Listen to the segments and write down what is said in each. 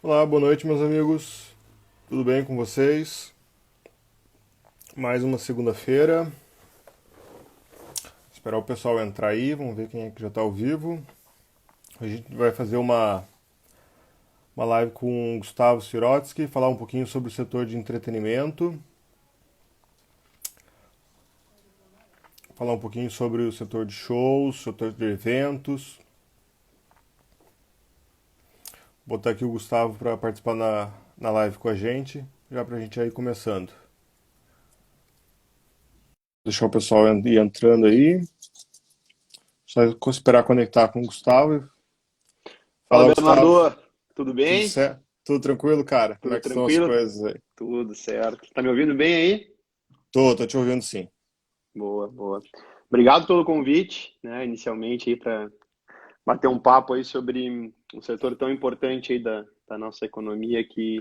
Olá, boa noite, meus amigos. Tudo bem com vocês? Mais uma segunda-feira. Esperar o pessoal entrar aí, vamos ver quem é que já está ao vivo. A gente vai fazer uma live com o Gustavo Sirotsky, falar um pouquinho sobre o setor de entretenimento, falar um pouquinho sobre o setor de shows, setor de eventos. Vou botar aqui o Gustavo para participar na live com a gente, já para a gente ir começando. Deixar o pessoal ir entrando aí. Só esperar conectar com o Gustavo. Fala, Fala, Gustavo. Bernardo. Tudo Tudo bem? certo? Tudo tranquilo, cara? Como Tudo é que estão as tranquilo? coisas aí? Tudo certo. Tá me ouvindo bem aí? Tô te ouvindo sim. Boa, boa. Obrigado pelo convite, né, inicialmente aí para bater um papo aí sobre um setor tão importante aí da nossa economia que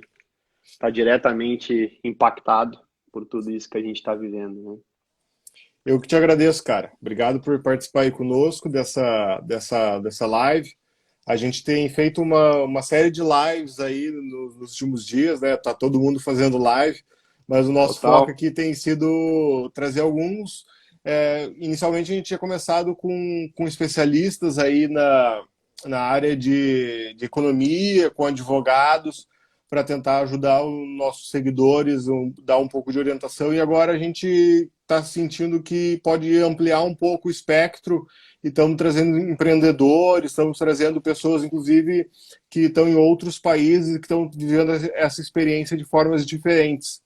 está diretamente impactado por tudo isso que a gente está vivendo, né? Eu que te agradeço, cara. Obrigado por participar aí conosco dessa live. A gente tem feito uma série de lives aí nos últimos dias, né? Tá todo mundo fazendo live, mas o nosso foco Total. aqui tem sido trazer alguns. Inicialmente a gente tinha começado com especialistas aí na área de economia, com advogados, para tentar ajudar os nossos seguidores, dar um pouco de orientação, e agora a gente está sentindo que pode ampliar um pouco o espectro e estamos trazendo empreendedores, estamos trazendo pessoas, inclusive, que estão em outros países e que estão vivendo essa experiência de formas diferentes.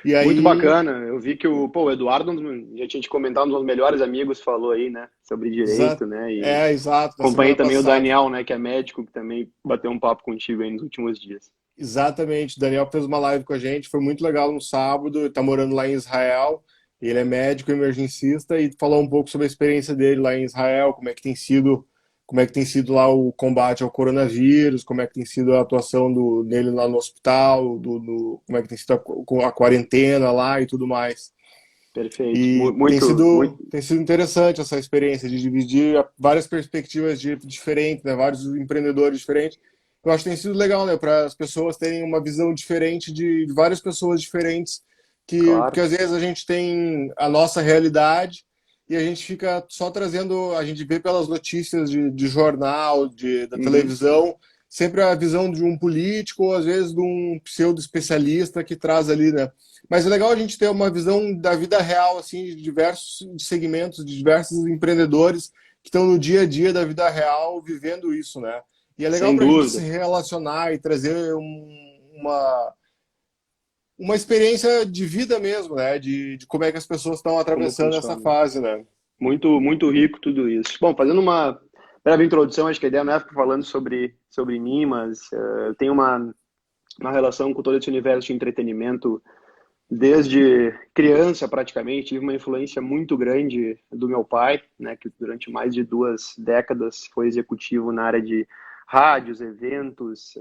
E Muito aí, bacana. Eu vi que o Eduardo, já tinha te comentado, um dos melhores amigos, falou aí, né, sobre direito, né, e exato, na acompanhei semana também o passada. Daniel, né, que é médico, que também bateu um papo contigo aí nos últimos dias. Exatamente, o Daniel fez uma live com a gente, foi muito legal no sábado, ele está morando lá em Israel, ele é médico emergencista e falou um pouco sobre a experiência dele lá em Israel, como é que tem sido lá o combate ao coronavírus, como é que tem sido a atuação dele lá no hospital, como é que tem sido a quarentena lá e tudo mais. Perfeito. E Muito, muito. tem sido interessante essa experiência de dividir várias perspectivas diferentes, né? Vários empreendedores diferentes. Eu acho que tem sido legal, né? Para as pessoas terem uma visão diferente de várias pessoas diferentes, porque Claro. às vezes a gente tem a nossa realidade e a gente fica só trazendo, a gente vê pelas notícias de jornal, da Uhum. televisão, sempre a visão de um político ou às vezes de um pseudo especialista que traz ali, né? Mas é legal a gente ter uma visão da vida real, assim, de diversos segmentos, de diversos empreendedores que estão no dia a dia da vida real vivendo isso, né? E é legal Sem para a gente se dúvida. relacionar e trazer uma experiência de vida mesmo, né? De como é que as pessoas estão Como atravessando essa funciona. fase, né? Muito, muito rico tudo isso. Bom, fazendo uma breve introdução, acho que a ideia não é ficar falando sobre mim, mas eu tenho uma relação com todo esse universo de entretenimento desde criança, praticamente. Tive uma influência muito grande do meu pai, né, que durante mais de 2 décadas foi executivo na área de rádios, eventos,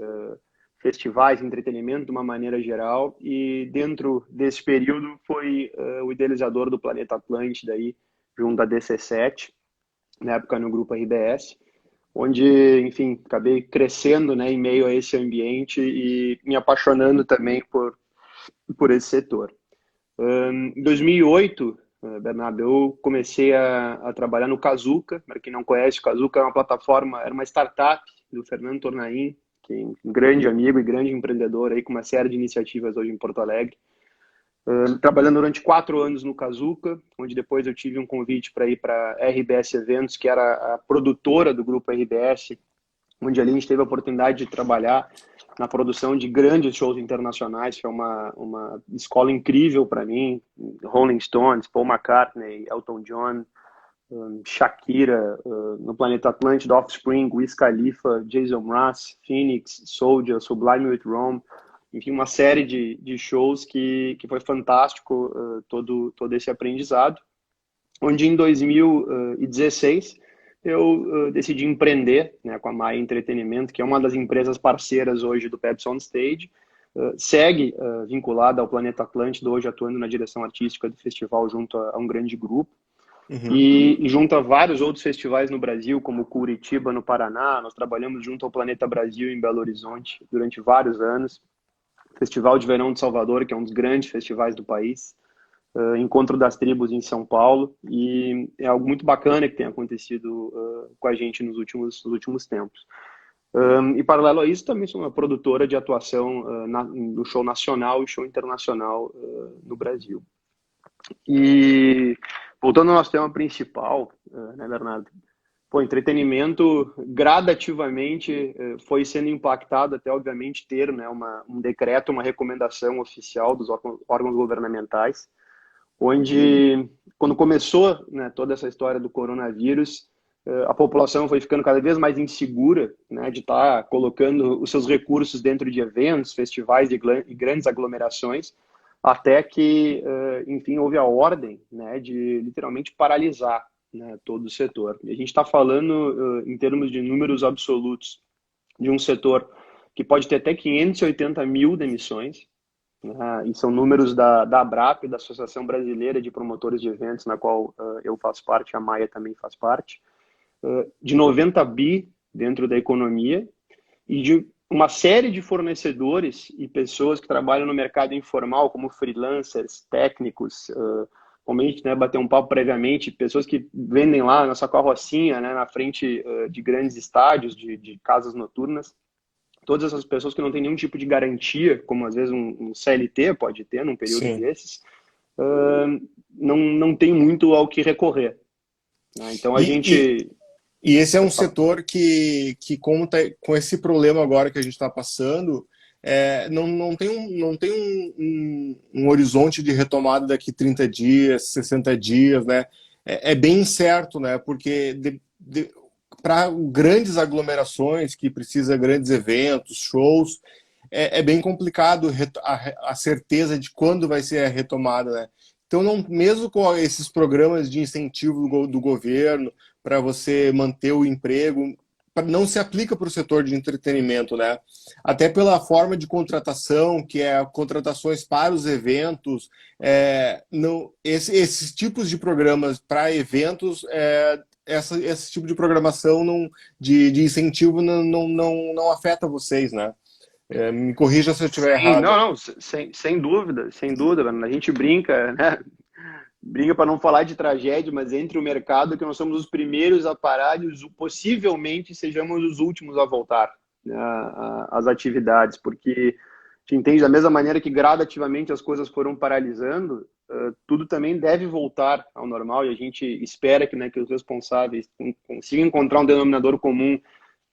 festivais, entretenimento de uma maneira geral, e dentro desse período foi o idealizador do Planeta Atlântida aí, junto à DC7, na época no grupo RBS, onde, enfim, acabei crescendo, né, em meio a esse ambiente e me apaixonando também por esse setor. Em 2008, Bernardo, eu comecei a trabalhar no Kazuca. Para quem não conhece, o Kazuca é uma plataforma, era uma startup do Fernando Tornaim, que é um grande amigo e grande empreendedor aí com uma série de iniciativas hoje em Porto Alegre. Trabalhando durante 4 anos no Kazuca, onde depois eu tive um convite para ir para a RBS Eventos, que era a produtora do grupo RBS, onde ali a gente teve a oportunidade de trabalhar na produção de grandes shows internacionais, que é uma escola incrível para mim. Rolling Stones, Paul McCartney, Elton John, Shakira, no Planeta Atlântida, Offspring, Wiz Khalifa, Jason Mraz, Phoenix, Soulja, Sublime with Rome, enfim, uma série de shows que foi fantástico, todo esse aprendizado, onde em 2016 eu decidi empreender, né, com a Maia Entretenimento, que é uma das empresas parceiras hoje do Pepsi On Stage, segue vinculada ao Planeta Atlântida, hoje atuando na direção artística do festival junto a um grande grupo. Uhum. e junta vários outros festivais no Brasil, como Curitiba, no Paraná. Nós trabalhamos junto ao Planeta Brasil, em Belo Horizonte, durante vários anos. Festival de Verão de Salvador, que é um dos grandes festivais do país. Encontro das Tribos em São Paulo. E é algo muito bacana que tem acontecido com a gente nos últimos tempos. E paralelo a isso, também sou uma produtora de atuação no show nacional e show internacional no Brasil. E voltando ao nosso tema principal, né, Bernardo? Pô, entretenimento gradativamente foi sendo impactado até, obviamente, ter, né, um decreto, uma recomendação oficial dos órgãos governamentais, onde, quando começou, né, toda essa história do coronavírus, a população foi ficando cada vez mais insegura, né, de estar colocando os seus recursos dentro de eventos, festivais e grandes aglomerações, até que, enfim, houve a ordem, né, de literalmente paralisar, né, todo o setor. E a gente está falando, em termos de números absolutos, de um setor que pode ter até 580 mil demissões, né, e são números da ABRAP, da Associação Brasileira de Promotores de Eventos, na qual eu faço parte, a Maia também faz parte, de 90 bi dentro da economia e de uma série de fornecedores e pessoas que trabalham no mercado informal, como freelancers, técnicos, como a gente, né, bateu um papo previamente, pessoas que vendem lá na sua carrocinha, né, na frente de grandes estádios, de casas noturnas. Todas essas pessoas que não têm nenhum tipo de garantia, como às vezes um CLT pode ter num período Sim. desses, não tem muito ao que recorrer, né? Então a E, gente... E esse é um Pode falar. setor que como tá, com esse problema agora que a gente está passando, não tem um horizonte de retomada daqui 30 dias, 60 dias, né? É bem incerto, né? Porque para grandes aglomerações, que precisa grandes eventos, shows, é bem complicado a certeza de quando vai ser a retomada, né? Então, não, mesmo com esses programas de incentivo do governo para você manter o emprego, não se aplica para o setor de entretenimento, né? Até pela forma de contratação, que é contratações para os eventos, esses tipos de programas para eventos, esse tipo de programação de incentivo não afeta vocês, né? Me corrija se eu estiver Sim, errado. não, sem dúvida, sem dúvida, mano. A gente brinca, né? Brinca para não falar de tragédia, mas entre o mercado que nós somos os primeiros a parar e possivelmente sejamos os últimos a voltar, né, às atividades, porque a gente entende da mesma maneira que gradativamente as coisas foram paralisando, tudo também deve voltar ao normal e a gente espera que, né, que os responsáveis consigam encontrar um denominador comum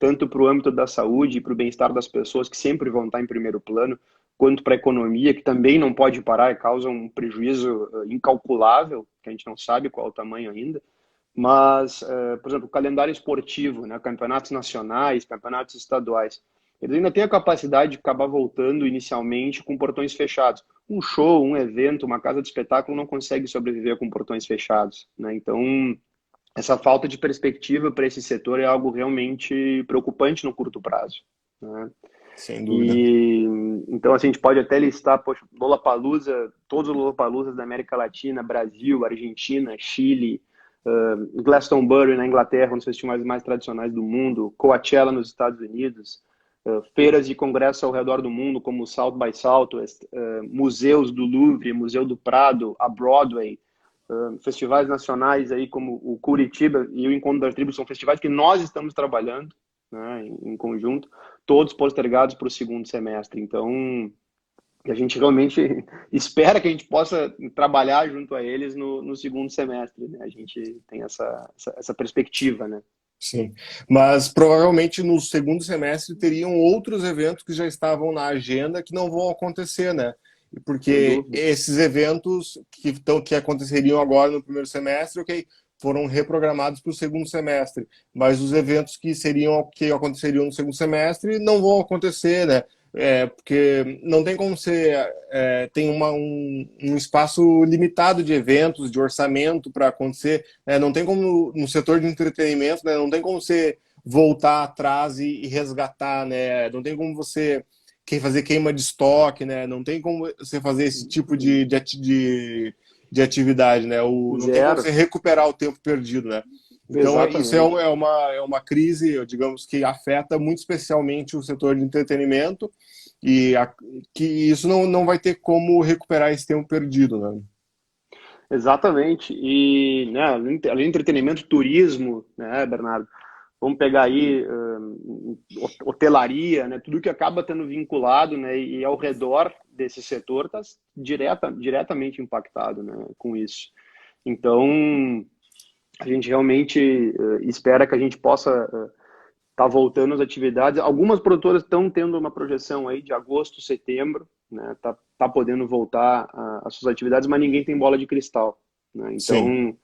tanto para o âmbito da saúde e para o bem-estar das pessoas, que sempre vão estar em primeiro plano, quanto para a economia, que também não pode parar e causa um prejuízo incalculável, que a gente não sabe qual é o tamanho ainda. Mas, por exemplo, o calendário esportivo, né, campeonatos nacionais, campeonatos estaduais, eles ainda têm a capacidade de acabar voltando inicialmente com portões fechados. Um show, um evento, uma casa de espetáculo não consegue sobreviver com portões fechados, né? Então, essa falta de perspectiva para esse setor é algo realmente preocupante no curto prazo, né? Sem dúvida. E então assim, a gente pode até listar, poxa, Lollapalooza, todos os Lollapaloozas da América Latina, Brasil, Argentina, Chile, Glastonbury na Inglaterra, um dos festivais mais tradicionais do mundo, Coachella nos Estados Unidos, feiras de congresso ao redor do mundo, como o South by Southwest, museus do Louvre, Museu do Prado, a Broadway, festivais nacionais aí como o Curitiba e o Encontro das Tribos são festivais que nós estamos trabalhando, né, em conjunto, todos postergados para o segundo semestre. Então, a gente realmente espera que a gente possa trabalhar junto a eles no segundo semestre, né? A gente tem essa perspectiva, né? Sim, mas provavelmente no segundo semestre teriam outros eventos que já estavam na agenda que não vão acontecer, né? Sem Porque dúvida. esses eventos que aconteceriam agora no primeiro semestre, ok, foram reprogramados para o segundo semestre, mas os eventos que aconteceriam no segundo semestre não vão acontecer, né? Porque não tem como ser. Tem um espaço limitado de eventos, de orçamento para acontecer. Não tem como, no setor de entretenimento, né, não tem como você voltar atrás e resgatar, né? Não tem como você fazer queima de estoque, né? Não tem como você fazer esse tipo de de atividade, né? Não tem como Zero. você recuperar o tempo perdido, né? Então, isso Exatamente. é uma crise, digamos, que afeta muito especialmente o setor de entretenimento e que isso não vai ter como recuperar esse tempo perdido, né? Exatamente. E, né, além de entretenimento, turismo, né, Bernardo? Vamos pegar aí hotelaria, né, tudo que acaba tendo vinculado, né, e ao redor desse setor está diretamente impactado, né, com isso. Então, a gente realmente espera que a gente possa estar voltando às atividades. Algumas produtoras estão tendo uma projeção aí de agosto, setembro, né, tá podendo voltar às suas atividades, mas ninguém tem bola de cristal, né? Sim. Então,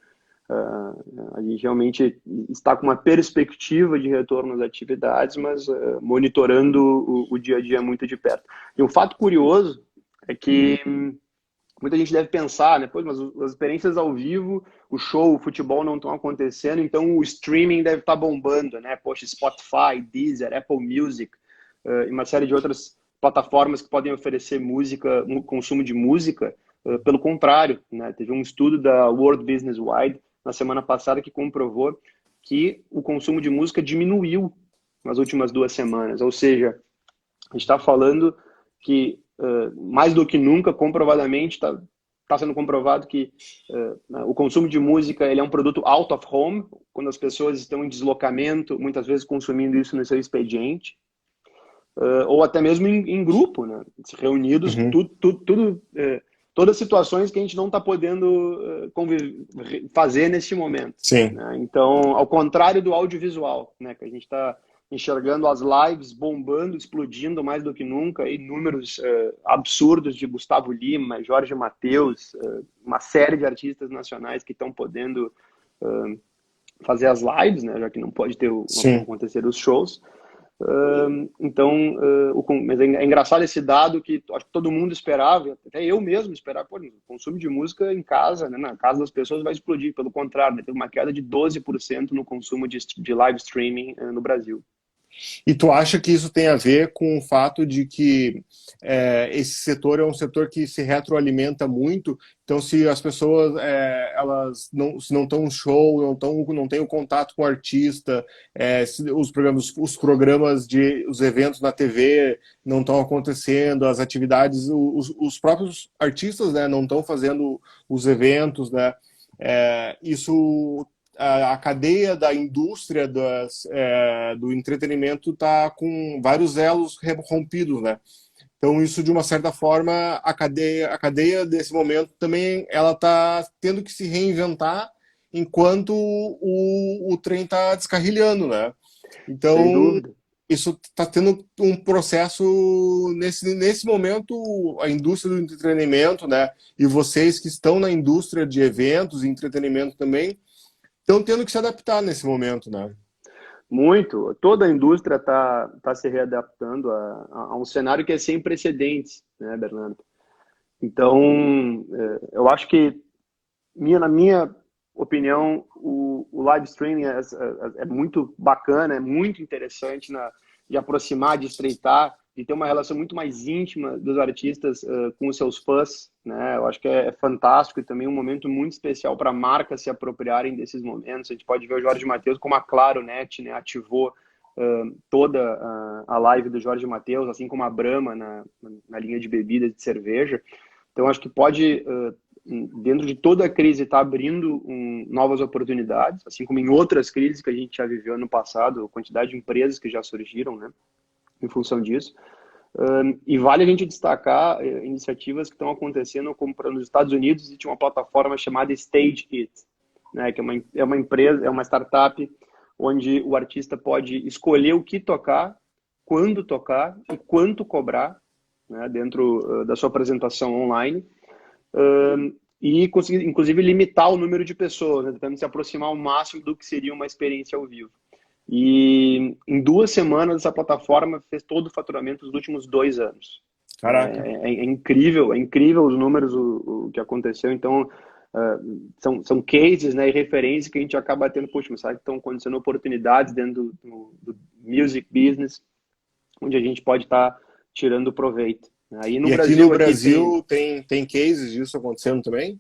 a gente realmente está com uma perspectiva de retorno às atividades, mas monitorando o dia a dia muito de perto. E um fato curioso é que muita gente deve pensar, né? Pô, mas as experiências ao vivo, o show, o futebol não estão acontecendo, então o streaming deve estar bombando, né? Poxa, Spotify, Deezer, Apple Music, e uma série de outras plataformas que podem oferecer música, um consumo de música. Pelo contrário, né? Teve um estudo da World Business Wide na semana passada que comprovou que o consumo de música diminuiu nas últimas 2 semanas. Ou seja, a gente está falando que mais do que nunca, comprovadamente, está sendo comprovado que o consumo de música ele é um produto out of home, quando as pessoas estão em deslocamento, muitas vezes consumindo isso no seu expediente, ou até mesmo em grupo, né? Reunidos, Uhum. todas situações que a gente não está podendo fazer neste momento, Sim. né? Então, ao contrário do audiovisual, né, que a gente está enxergando as lives bombando, explodindo mais do que nunca, e números absurdos de Gustavo Lima, Jorge Mateus, uma série de artistas nacionais que estão podendo fazer as lives, né, já que não pode não Sim. acontecer os shows. Então, mas é engraçado esse dado que acho que todo mundo esperava, até eu mesmo esperava, pô, o consumo de música em casa, né, na casa das pessoas vai explodir. Pelo contrário, né, teve uma queda de 12% no consumo de live streaming no Brasil. E tu acha que isso tem a ver com o fato de que esse setor é um setor que se retroalimenta muito? Então, se as pessoas elas se não estão no show, não têm o contato com o artista, os programas os eventos na TV não estão acontecendo, as atividades, os próprios artistas, né, não estão fazendo os eventos, né? Isso a cadeia da indústria do entretenimento está com vários elos rompidos, né? Então isso de uma certa forma a cadeia desse momento também ela está tendo que se reinventar enquanto o trem está descarrilhando, né? Sem Então dúvida. isso está tendo um processo nesse momento a indústria do entretenimento, né? E vocês que estão na indústria de eventos e entretenimento também estão tendo que se adaptar nesse momento, né? Muito. Toda a indústria tá se readaptando a um cenário que é sem precedentes, né, Bernardo? Então, eu acho que, na minha opinião, o live streaming é muito bacana, é muito interessante de aproximar, de estreitar, de ter uma relação muito mais íntima dos artistas com os seus fãs, né? Eu acho que é fantástico e também um momento muito especial para marcas se apropriarem desses momentos. A gente pode ver o Jorge Mateus como a Claro Net, né, ativou toda a live do Jorge Mateus, assim como a Brahma na linha de bebidas de cerveja. Então, acho que pode, dentro de toda a crise, estar abrindo novas oportunidades, assim como em outras crises que a gente já viveu no passado, a quantidade de empresas que já surgiram, né, em função disso. E vale a gente destacar iniciativas que estão acontecendo, como nos Estados Unidos existe uma plataforma chamada Stage It, né, que é uma empresa, é uma startup onde o artista pode escolher o que tocar, quando tocar e quanto cobrar, né, dentro da sua apresentação online, e conseguir, inclusive, limitar o número de pessoas, né, tentando se aproximar ao máximo do que seria uma experiência ao vivo. E em 2 semanas, essa plataforma fez todo o faturamento dos últimos 2 anos. Caraca. É incrível os números, o que aconteceu. Então, são cases, né, e referências que a gente acaba tendo, poxa, mas sabe que estão acontecendo oportunidades dentro do music business, onde a gente pode estar tirando proveito. Aí no E aqui no Brasil aqui tem Brasil tem cases disso acontecendo também?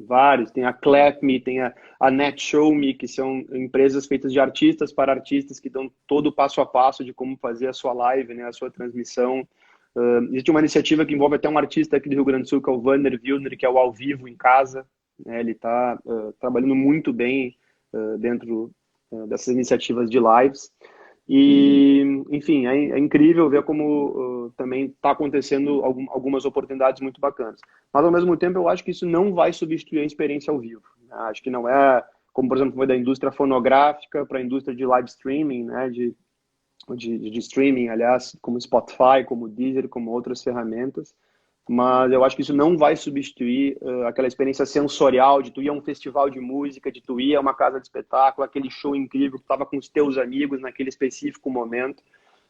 vários, tem a Clap.me, tem a NetShowMe, que são empresas feitas de artistas para artistas que dão todo o passo a passo de como fazer a sua live, né, a sua transmissão. Existe uma iniciativa que envolve até um artista aqui do Rio Grande do Sul, que é o Vander Wilner, que é o Ao Vivo em Casa, né, ele está trabalhando muito bem dentro dessas iniciativas de lives. E, enfim, é incrível ver como também está acontecendo algumas oportunidades muito bacanas. Mas, ao mesmo tempo, eu acho que isso não vai substituir a experiência ao vivo, né? Acho que não é, como, por exemplo, foi da indústria fonográfica para a indústria de live streaming, né? De streaming, aliás, como Spotify, como Deezer, como outras ferramentas. Mas eu acho que isso não vai substituir aquela experiência sensorial de tu ir a um festival de música, de tu ir a uma casa de espetáculo, aquele show incrível que tu estava com os teus amigos naquele específico momento.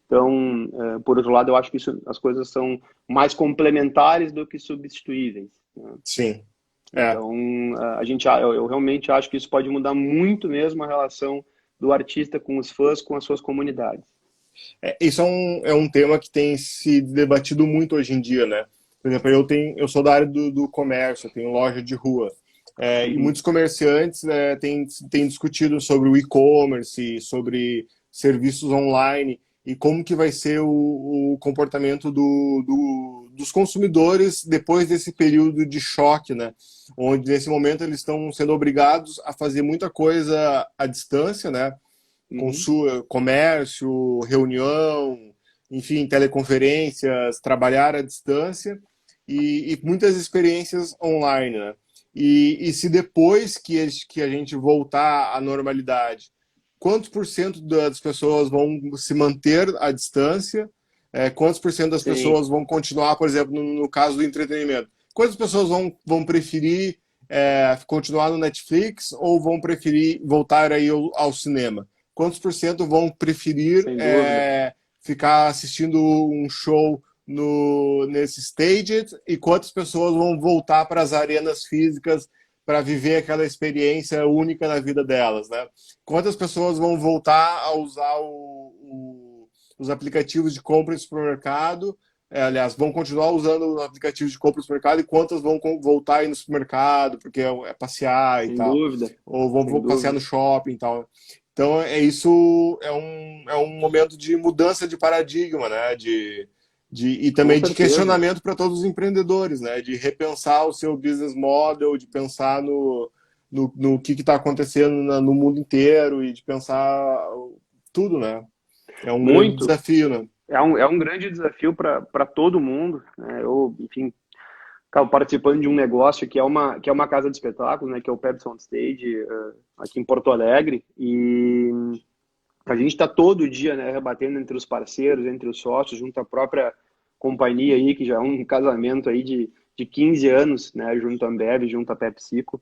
Então, por outro lado, eu acho que as coisas são mais complementares do que substituíveis, né? Sim. É. Então, eu realmente acho que isso pode mudar muito mesmo a relação do artista com os fãs, com as suas comunidades. Isso é um tema que tem se debatido muito hoje em dia, né? Por exemplo, eu sou da área do comércio, eu tenho loja de rua. E Uhum. muitos comerciantes têm discutido sobre o e-commerce, sobre serviços online e como que vai ser o comportamento dos consumidores depois desse período de choque, né? Onde nesse momento eles estão sendo obrigados a fazer muita coisa à distância, né? Uhum. Comércio, reunião, enfim, teleconferências, trabalhar à distância e muitas experiências online, né? E se depois que a gente voltar à normalidade, quantos por cento das pessoas vão se manter à distância? Quantos por cento das Sim, pessoas vão continuar, por exemplo, no caso do entretenimento? Quantas pessoas vão preferir continuar no Netflix ou vão preferir voltar aí ao cinema? Quantos por cento vão preferir sem dúvida. ficar assistindo um show nesse Staged e quantas pessoas vão voltar para as arenas físicas para viver aquela experiência única na vida delas, né? Quantas pessoas vão voltar a usar os aplicativos de compra em supermercado, aliás, vão continuar usando os aplicativos de compra no supermercado e quantas vão voltar a ir no supermercado, porque é passear e Sem tal, dúvida, ou sem vão passear dúvida. no shopping e tal. Então, isso é um momento de mudança de paradigma, né? E Com também de certeza. questionamento para todos os empreendedores, né? De repensar o seu business model, de pensar no que está acontecendo no mundo inteiro e de pensar tudo, né? É um grande Muito. desafio, né? É um grande desafio para todo mundo, né? Eu, enfim, acabo participando de um negócio que é uma casa de espetáculos, né? Que é o Pepsi On Stage, aqui em Porto Alegre. E a gente está todo dia, né, rebatendo entre os parceiros, entre os sócios, junto à própria companhia aí, que já é um casamento aí de 15 anos, né? Junto à Ambev, junto à PepsiCo.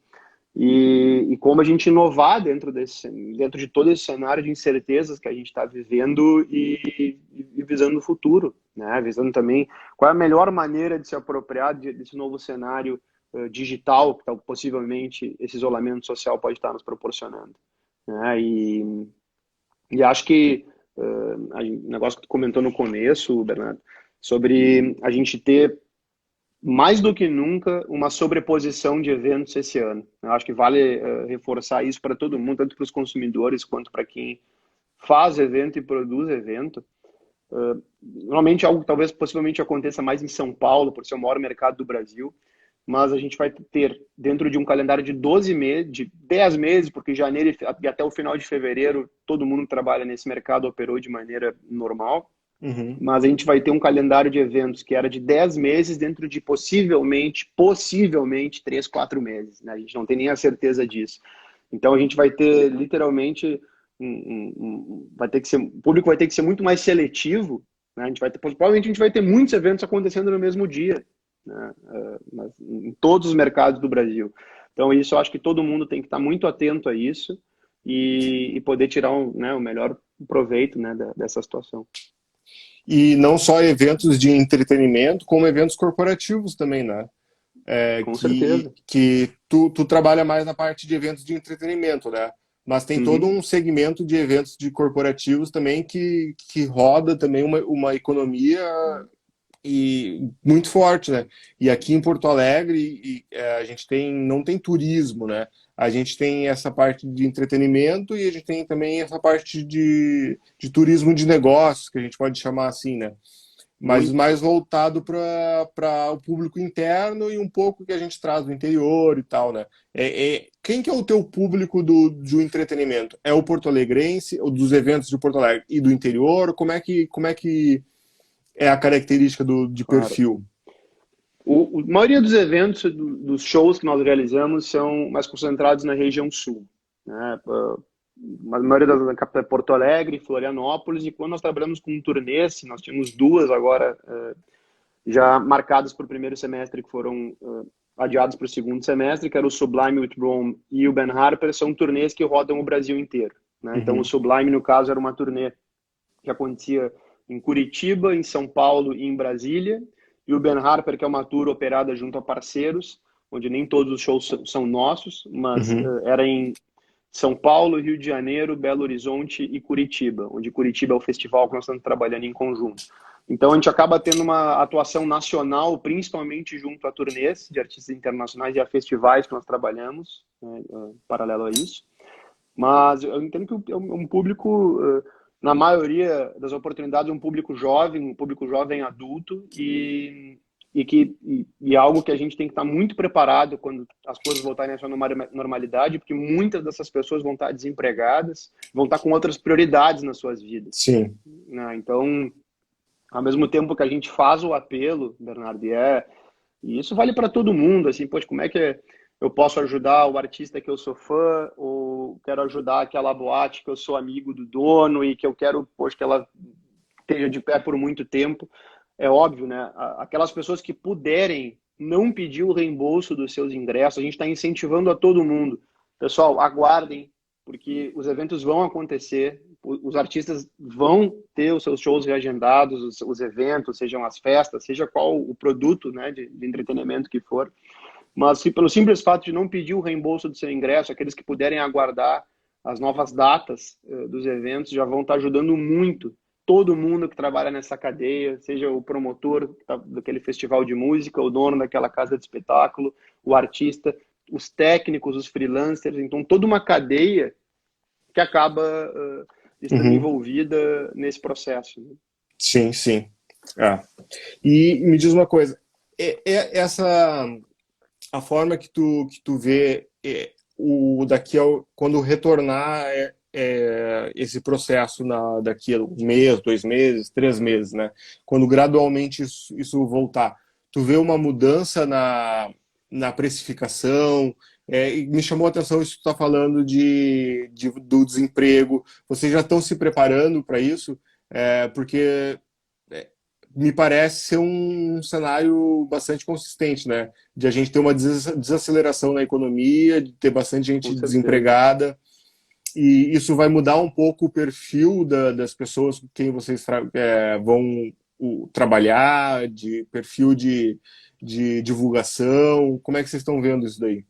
E como a gente inovar dentro de todo esse cenário de incertezas que a gente está vivendo e visando o futuro, né? Visando também qual é a melhor maneira de se apropriar desse novo cenário digital que possivelmente esse isolamento social pode estar nos proporcionando, né? E acho que o negócio que tu comentou no começo, Bernardo, sobre a gente ter mais do que nunca, uma sobreposição de eventos esse ano. Eu acho que vale reforçar isso para todo mundo, tanto para os consumidores quanto para quem faz evento e produz evento. Normalmente algo que talvez possivelmente aconteça mais em São Paulo, por ser o maior mercado do Brasil, mas a gente vai ter dentro de um calendário de 12 meses, de 10 meses, porque janeiro e até o final de fevereiro todo mundo que trabalha nesse mercado operou de maneira normal, Uhum. mas a gente vai ter um calendário de eventos que era de 10 meses dentro de possivelmente 3, 4 meses, né? A gente não tem nem a certeza disso. Então a gente vai ter literalmente vai ter que ser, o público vai ter que ser muito mais seletivo, né? Provavelmente a gente vai ter muitos eventos acontecendo no mesmo dia, né? Em todos os mercados do Brasil. Então isso eu acho que todo mundo tem que estar muito atento a isso e poder tirar né, o melhor proveito, né, dessa situação. E não só eventos de entretenimento, como eventos corporativos também, né? Com certeza. Que tu trabalha mais na parte de eventos de entretenimento, né? Mas tem todo Uhum. um segmento de eventos de corporativos também que roda também uma economia e muito forte, né? E aqui em Porto Alegre a gente não tem turismo, né? A gente tem essa parte de entretenimento e a gente tem também essa parte de turismo de negócios, que a gente pode chamar assim, né? Mas Muito. mais voltado para o público interno e um pouco que a gente traz do interior e tal, né? Quem que é o teu público do entretenimento? É o porto-alegrense, ou dos eventos de Porto Alegre e do interior? Como é que é a característica de Claro. perfil? A maioria dos eventos, dos shows que nós realizamos são mais concentrados na região sul, né? A maioria da capital é Porto Alegre, Florianópolis, e quando nós trabalhamos com turnês, nós tínhamos duas agora já marcadas para o primeiro semestre, que foram adiados para o segundo semestre, que era o Sublime with Rome e o Ben Harper, são turnês que rodam o Brasil inteiro, né? Então o Uhum. Sublime, no caso, era uma turnê que acontecia em Curitiba, em São Paulo e em Brasília, e o Ben Harper, que é uma tour operada junto a parceiros, onde nem todos os shows são nossos, mas Uhum. era em São Paulo, Rio de Janeiro, Belo Horizonte e Curitiba, onde Curitiba é o festival que nós estamos trabalhando em conjunto. Então a gente acaba tendo uma atuação nacional, principalmente junto a turnês de artistas internacionais e a festivais que nós trabalhamos, né, paralelo a isso. Mas eu entendo que é um público, na maioria das oportunidades, um público jovem adulto, e algo que a gente tem que estar muito preparado quando as coisas voltarem à sua normalidade, porque muitas dessas pessoas vão estar desempregadas, vão estar com outras prioridades nas suas vidas, Sim. né? Então, ao mesmo tempo que a gente faz o apelo, Bernardo, e isso vale para todo mundo, assim, poxa, como é que eu posso ajudar o artista que eu sou fã, ou quero ajudar aquela boate que eu sou amigo do dono e que eu quero, poxa, que ela esteja de pé por muito tempo. É óbvio, né? Aquelas pessoas que puderem não pedir o reembolso dos seus ingressos, a gente está incentivando a todo mundo. Pessoal, aguardem, porque os eventos vão acontecer, os artistas vão ter os seus shows reagendados, os eventos, sejam as festas, seja qual o produto, né, de entretenimento que for. Mas se pelo simples fato de não pedir o reembolso do seu ingresso, aqueles que puderem aguardar as novas datas dos eventos já vão estar ajudando muito todo mundo que trabalha nessa cadeia, seja o promotor daquele festival de música, o dono daquela casa de espetáculo, o artista, os técnicos, os freelancers, então toda uma cadeia que acaba estando Uhum. envolvida nesse processo, né? Sim, sim. Ah. E me diz uma coisa, essa a forma que tu vê quando retornar esse processo daqui a um mês, 2 meses, 3 meses, né? Quando gradualmente isso voltar, tu vê uma mudança na precificação? E me chamou a atenção isso que tu está falando do desemprego. Vocês já estão se preparando para isso? Porque me parece ser um cenário bastante consistente, né? De a gente ter uma desaceleração na economia, de ter bastante Com gente certeza. desempregada, e isso vai mudar um pouco o perfil das pessoas com quem vocês vão trabalhar, de perfil de divulgação. Como é que vocês estão vendo isso daí?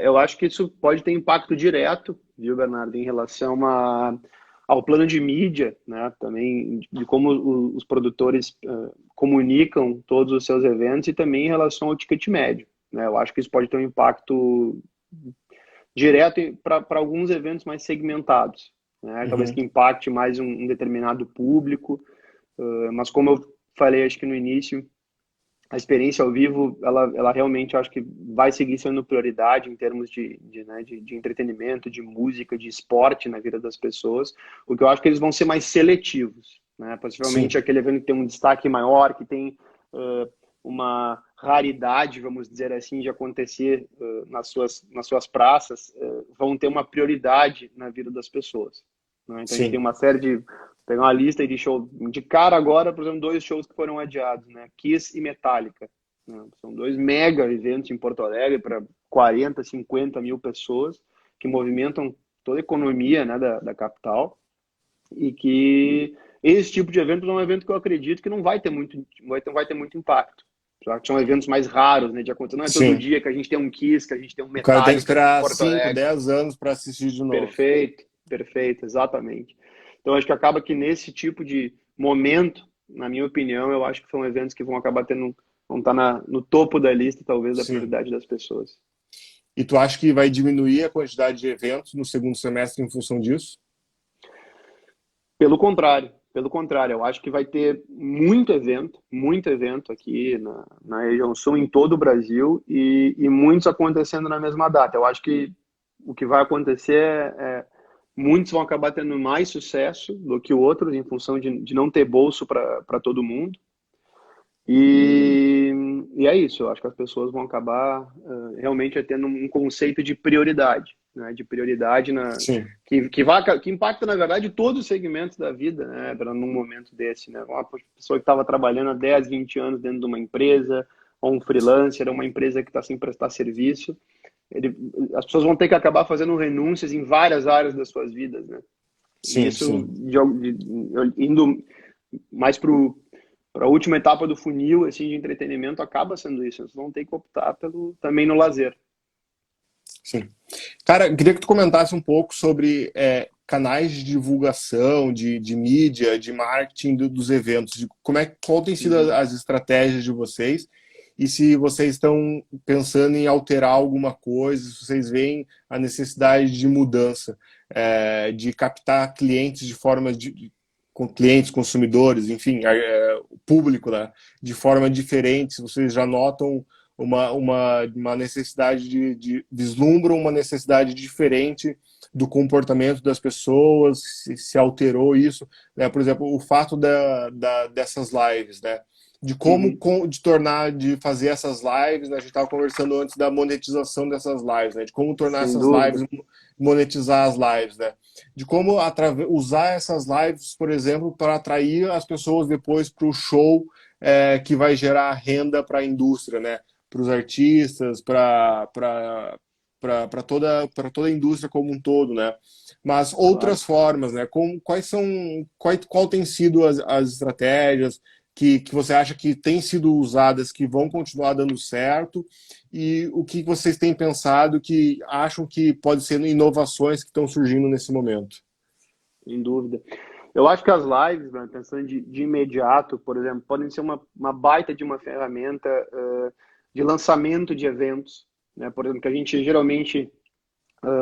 Eu acho que isso pode ter impacto direto, viu, Bernardo, em relação ao plano de mídia, né? Também de como os produtores comunicam todos os seus eventos e também em relação ao ticket médio, né? Eu acho que isso pode ter um impacto direto para alguns eventos mais segmentados, né? Talvez Uhum. que impacte mais um determinado público, mas como eu falei, acho que no início, a experiência ao vivo, ela realmente, eu acho que vai seguir sendo prioridade em termos né, de entretenimento, de música, de esporte na vida das pessoas, porque eu acho que eles vão ser mais seletivos, né? Possivelmente Sim, aquele evento que tem um destaque maior, que tem uma raridade, vamos dizer assim, de acontecer nas suas praças, vão ter uma prioridade na vida das pessoas, né? Então a gente tem sim. uma série de pegar uma lista de shows de cara agora, por exemplo, dois shows que foram adiados, né? Kiss e Metallica, né? São dois mega eventos em Porto Alegre para 40, 50 mil pessoas que movimentam toda a economia, né, da capital, e que esse tipo de evento é um evento que eu acredito que não vai ter muito, vai ter muito impacto. Já que são eventos mais raros, né, de acontecer. Não é todo Sim. dia que a gente tem um Kiss, que a gente tem um O cara tem que Metallica aqui em esperar Porto 5, Alegre. 10 anos para assistir de novo. Perfeito, perfeito, exatamente. Então, acho que acaba que nesse tipo de momento, na minha opinião, eu acho que são eventos que vão acabar vão estar no topo da lista, talvez, da Sim. prioridade das pessoas. E tu acha que vai diminuir a quantidade de eventos no segundo semestre em função disso? Pelo contrário, eu acho que vai ter muito evento aqui na região sul, em todo o Brasil, e muitos acontecendo na mesma data. Eu acho que o que vai acontecer muitos vão acabar tendo mais sucesso do que outros, em função de não ter bolso para todo mundo. E é isso, eu acho que as pessoas vão acabar realmente tendo um conceito de prioridade, né? De prioridade Sim. que impacta, na verdade, todos os segmentos da vida, né? Num momento desse, né? Uma pessoa que estava trabalhando há 10, 20 anos dentro de uma empresa, ou um freelancer, uma empresa que está sem prestar serviço, as pessoas vão ter que acabar fazendo renúncias em várias áreas das suas vidas, né? E Sim, isso, sim. indo mais para a última etapa do funil assim, de entretenimento, acaba sendo isso. Vocês vão ter que optar também no lazer. Sim. Cara, queria que tu comentasse um pouco sobre canais de divulgação, de mídia, de marketing dos eventos, de qual tem sido Uhum. as estratégias de vocês e se vocês estão pensando em alterar alguma coisa, se vocês veem a necessidade de mudança, de captar clientes de forma com clientes, consumidores, enfim, o público, né, de forma diferente, se vocês já notam uma necessidade vislumbram uma necessidade diferente do comportamento das pessoas, se alterou isso, né? Por exemplo, o fato dessas lives, né? Uhum. De fazer essas lives, né? A gente estava conversando antes da monetização dessas lives, né? De como tornar Sem essas dúvida. lives, monetizar as lives, né? De como usar essas lives, por exemplo, para atrair as pessoas depois para o show que vai gerar renda para a indústria, né? Para os artistas, para toda a indústria como um todo, né? Mas Claro. outras formas, né? Qual tem sido as estratégias que você acha que têm sido usadas que vão continuar dando certo e o que vocês têm pensado que acham que pode ser inovações que estão surgindo nesse momento? Sem dúvida. Eu acho que as lives, né, pensando de imediato, por exemplo, podem ser uma baita de uma ferramenta de lançamento de eventos, né? Por exemplo, que a gente geralmente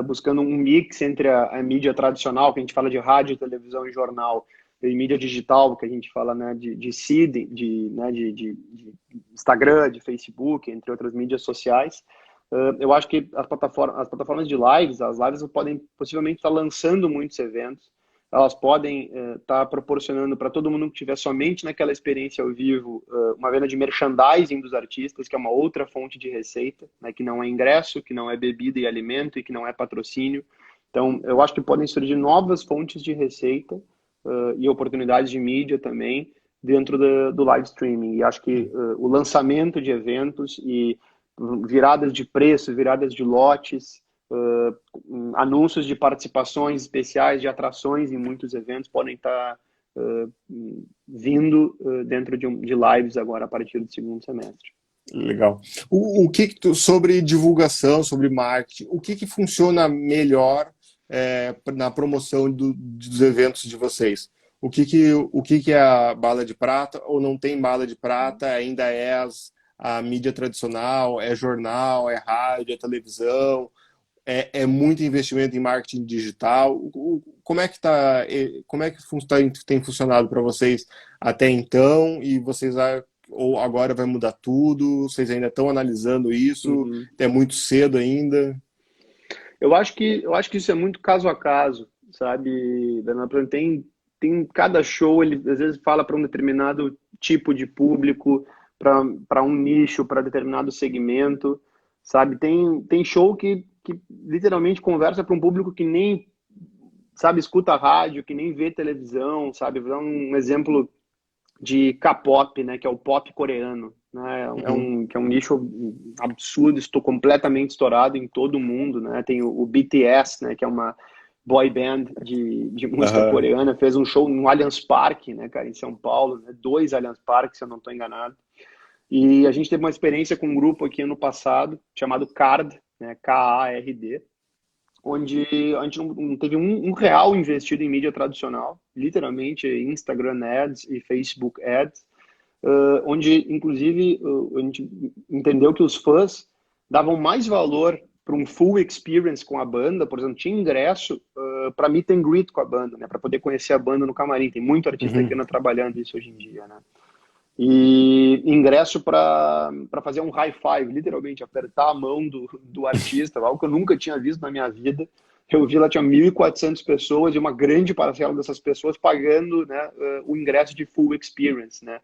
buscando um mix entre a mídia tradicional, que a gente fala de rádio, televisão e jornal, e mídia digital, que a gente fala, né, de seed, né, de Instagram, de Facebook, entre outras mídias sociais. Eu acho que as plataformas de lives, as lives podem possivelmente estar lançando muitos eventos, elas podem estar proporcionando para todo mundo que estiver somente naquela experiência ao vivo uma venda de merchandising dos artistas, que é uma outra fonte de receita, né, que não é ingresso, que não é bebida e alimento e que não é patrocínio. Então, eu acho que podem surgir novas fontes de receita e oportunidades de mídia também dentro do live streaming. E acho que o lançamento de eventos e viradas de preço, viradas de lotes, anúncios de participações especiais, de atrações em muitos eventos podem estar vindo dentro de lives agora a partir do segundo semestre. Legal. Sobre divulgação, sobre marketing, o que funciona melhor na promoção dos eventos de vocês? O que é a bala de prata ou não tem bala de prata? Ainda é a mídia tradicional, é jornal, é rádio, é televisão, é muito investimento em marketing digital. Como é que tem funcionado para vocês até então? E vocês ou agora vai mudar tudo? Vocês ainda estão analisando isso? Uhum. É muito cedo ainda? Eu acho que isso é muito caso a caso, sabe, Bernardo? Tem cada show, ele às vezes fala para um determinado tipo de público, para um nicho, para determinado segmento, sabe? Tem show que literalmente conversa para um público que nem, sabe, escuta rádio, que nem vê televisão, sabe? Vou dar um exemplo de K-pop, né, que é o pop coreano, né, Uhum. que é um nicho absurdo, estou completamente estourado em todo o mundo, né, tem o BTS, né, que é uma boy band de música Aham. coreana, fez um show no Allianz Parque, né, cara, em São Paulo, né, 2 Allianz Parques, se eu não estou enganado, e a gente teve uma experiência com um grupo aqui ano passado, chamado KARD, né, KARD, onde a gente não teve um real investido em mídia tradicional, literalmente Instagram Ads e Facebook Ads, onde, inclusive, a gente entendeu que os fãs davam mais valor para um full experience com a banda, por exemplo, tinha ingresso para meet and greet com a banda, né, para poder conhecer a banda no camarim. Tem muito artista que Uhum. anda trabalhando isso hoje em dia, né? E ingresso para fazer um high five, literalmente, apertar a mão do artista, algo que eu nunca tinha visto na minha vida. Eu vi lá, tinha 1.400 pessoas e uma grande parcela dessas pessoas pagando, né, o ingresso de full experience, né?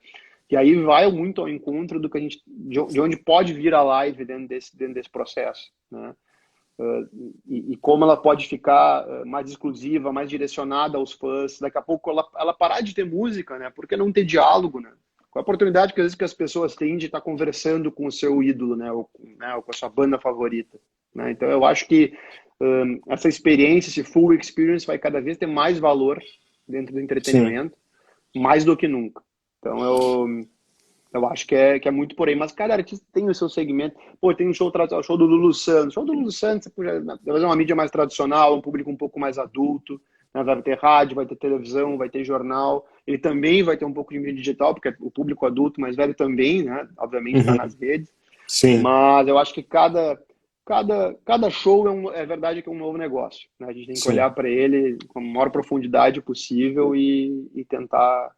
E aí vai muito ao encontro do que a gente, de onde pode vir a live dentro desse processo, né? E como ela pode ficar mais exclusiva, mais direcionada aos fãs. Daqui a pouco ela parar de ter música, né? Porque não ter diálogo, né? Com a oportunidade que às vezes que as pessoas têm de estar conversando com o seu ídolo, né? Ou com a sua banda favorita, né? Então eu acho que essa experiência, esse full experience vai cada vez ter mais valor dentro do Sim, entretenimento, mais do que nunca. Então eu acho que é muito por aí, mas cada artista tem o seu segmento. Pô, tem um show tradicional, show do Lulu Santos. Show do Lulu Santos, talvez é uma mídia mais tradicional, um público um pouco mais adulto, né? Vai ter rádio, vai ter televisão, vai ter jornal. Ele também vai ter um pouco de mídia digital, porque o público adulto mais velho também, né? Obviamente está uhum. nas redes. Sim, Mas eu acho que cada show é verdade que é um novo negócio, né? A gente tem que sim. olhar para ele com a maior profundidade possível e tentar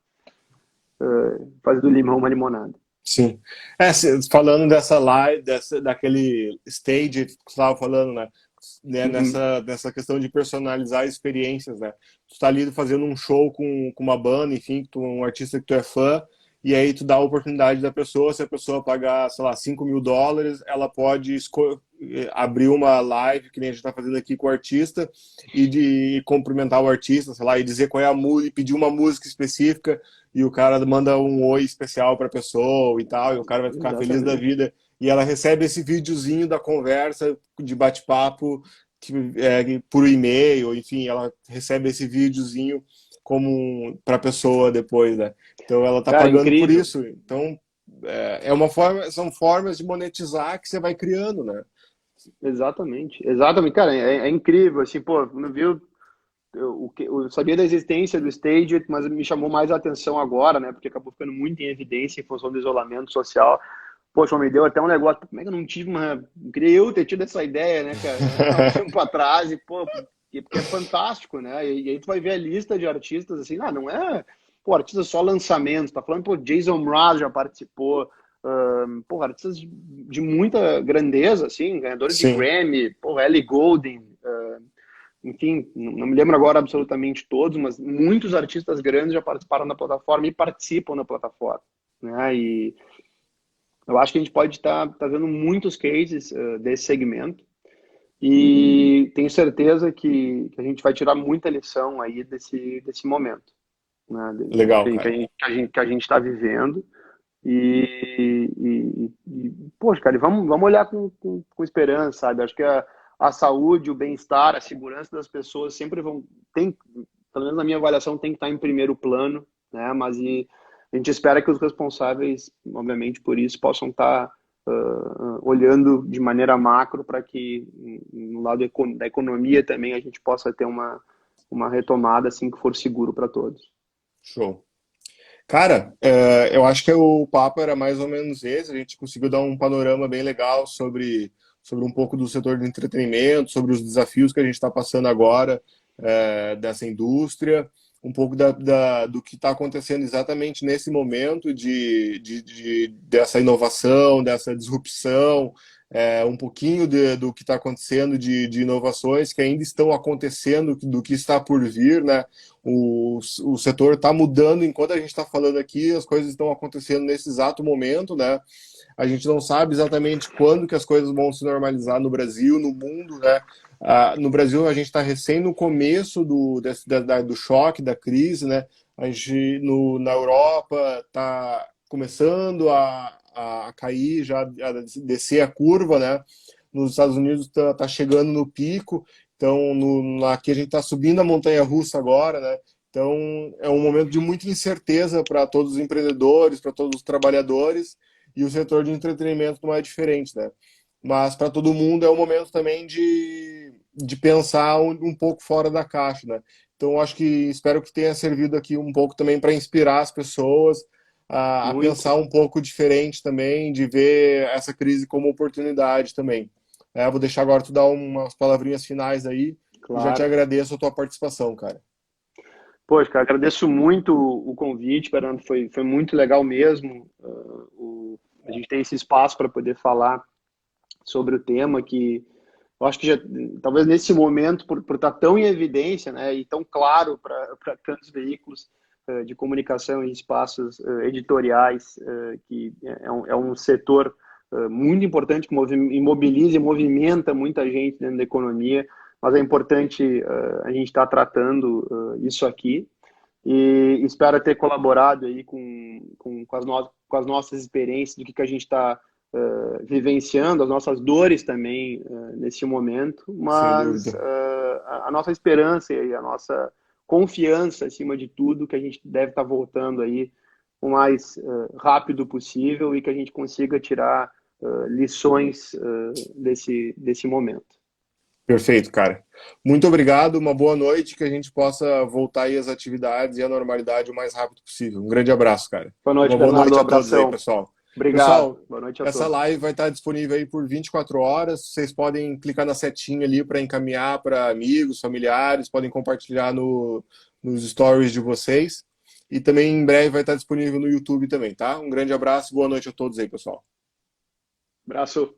fazer do limão uma limonada. Sim. É, falando dessa live, daquele stage que você estava falando, né, Uhum. nessa questão de personalizar experiências, né? Tu tá ali fazendo um show com uma banda, enfim, um artista que tu é fã, e aí tu dá a oportunidade da pessoa, se a pessoa pagar, sei lá, $5.000, ela pode abrir uma live, que nem a gente tá fazendo aqui com o artista, e cumprimentar o artista, sei lá, e dizer qual é a música, e pedir uma música específica, e o cara manda um oi especial para a pessoa e tal, e o cara vai ficar feliz da Exatamente. vida. E ela recebe esse videozinho da conversa, de bate-papo, por e-mail, enfim, ela recebe esse videozinho como para a pessoa depois, né? Então ela tá Cara, pagando por incrível. isso. Então é uma forma, são formas de monetizar que você vai criando, né? Exatamente. Exatamente. Cara, é incrível. Assim, pô, não viu? Eu sabia da existência do Staged, mas me chamou mais a atenção agora, né? Porque acabou ficando muito em evidência em função do isolamento social. Poxa, me deu até um negócio. Como é que eu não tive uma. Queria eu ter tido essa ideia, né, cara? Há um tempo atrás, e, pô, porque é fantástico, né? E aí tu vai ver a lista de artistas, assim, não é. Pô, artistas só lançamentos. Tá falando, pô, Jason Mraz já participou. Pô, artistas de muita grandeza, assim, ganhadores de Sim, Grammy, pô, Ellie Goulding, enfim, não me lembro agora absolutamente todos, mas muitos artistas grandes já participaram da plataforma e participam da plataforma, né? E eu acho que a gente pode estar vendo muitos cases desse segmento e tenho certeza que a gente vai tirar muita lição aí desse momento, né? legal, Que a cara. gente que a gente está vivendo poxa, cara, vamos olhar com esperança, sabe? Acho que a saúde, o bem-estar, a segurança das pessoas sempre tem, pelo menos na minha avaliação, tem que estar em primeiro plano, né? A gente espera que os responsáveis, obviamente, por isso, possam estar olhando de maneira macro para que no lado da economia também a gente possa ter uma retomada assim que for seguro para todos. Show. Cara, eu acho que o papo era mais ou menos esse. A gente conseguiu dar um panorama bem legal sobre um pouco do setor de entretenimento, sobre os desafios que a gente está passando agora, dessa indústria, um pouco do que está acontecendo exatamente nesse momento dessa inovação, dessa disrupção, um pouquinho do que está acontecendo de inovações que ainda estão acontecendo, do que está por vir, né? O setor está mudando enquanto a gente está falando aqui, as coisas estão acontecendo nesse exato momento, né? A gente não sabe exatamente quando que as coisas vão se normalizar no Brasil, no mundo, né? No Brasil a gente está recém no começo do choque, da crise, né? A gente na Europa está começando a cair, já a descer a curva, né? Nos Estados Unidos está chegando no pico, então aqui a gente está subindo a montanha russa agora, né? Então é um momento de muita incerteza para todos os empreendedores, para todos os trabalhadores, e o setor de entretenimento não é diferente, né? Mas para todo mundo é um momento também de pensar um pouco fora da caixa, né? Então, acho que espero que tenha servido aqui um pouco também para inspirar as pessoas a Muito, pensar um pouco diferente também, de ver essa crise como oportunidade também. Vou deixar agora tu dar umas palavrinhas finais aí e já te claro. agradeço a tua participação, cara. Poxa, cara, agradeço muito o convite, Fernando. Foi muito legal mesmo. A gente tem esse espaço para poder falar sobre o tema que eu acho que já, talvez nesse momento, por estar tão em evidência, né, e tão claro para tantos veículos de comunicação e espaços editoriais, que é um setor muito importante que imobiliza e movimenta muita gente dentro da economia, mas é importante a gente estar tratando isso aqui e espero ter colaborado aí com as nossas experiências, do que a gente está vivenciando, as nossas dores também nesse momento, Sem mas dúvida. a nossa esperança e a nossa confiança, acima de tudo, que a gente deve estar voltando aí o mais rápido possível e que a gente consiga tirar lições desse momento. Perfeito, cara. Muito obrigado, uma boa noite, que a gente possa voltar aí às atividades e à normalidade o mais rápido possível. Um grande abraço, cara. Boa Uma noite, boa Bernardo. Um noite a todos aí, abração. pessoal. Obrigado. Pessoal, Boa noite a essa todos. live vai estar disponível aí por 24 horas. Vocês podem clicar na setinha ali para encaminhar para amigos, familiares, podem compartilhar nos stories de vocês. E também em breve vai estar disponível no YouTube também, tá? Um grande abraço, boa noite a todos aí, pessoal. Abraço.